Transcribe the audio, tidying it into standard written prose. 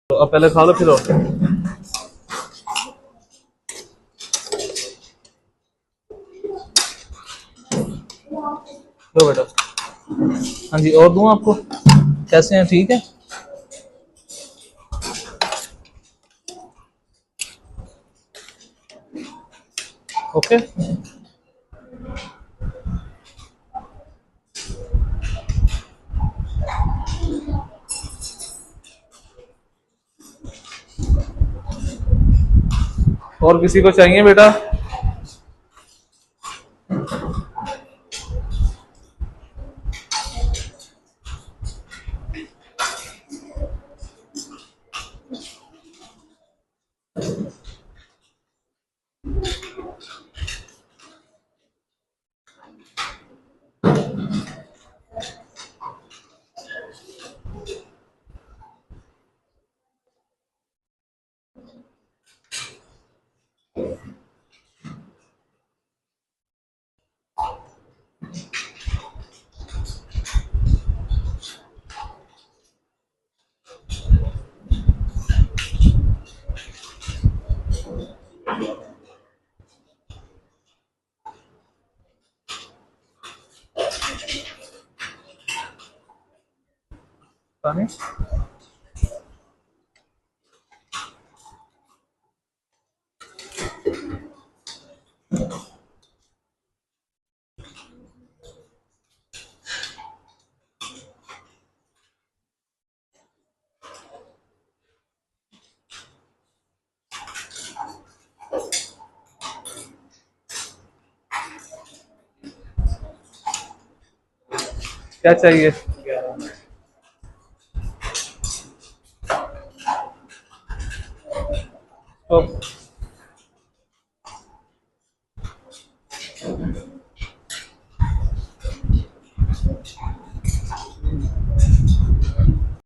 तो अब पहले खा लो फिर और। लो बेटा। हाँ जी, और दूं आपको? कैसे हैं, ठीक है? ओके। और किसी को चाहिए बेटा? पानी। क्या चाहिए? तो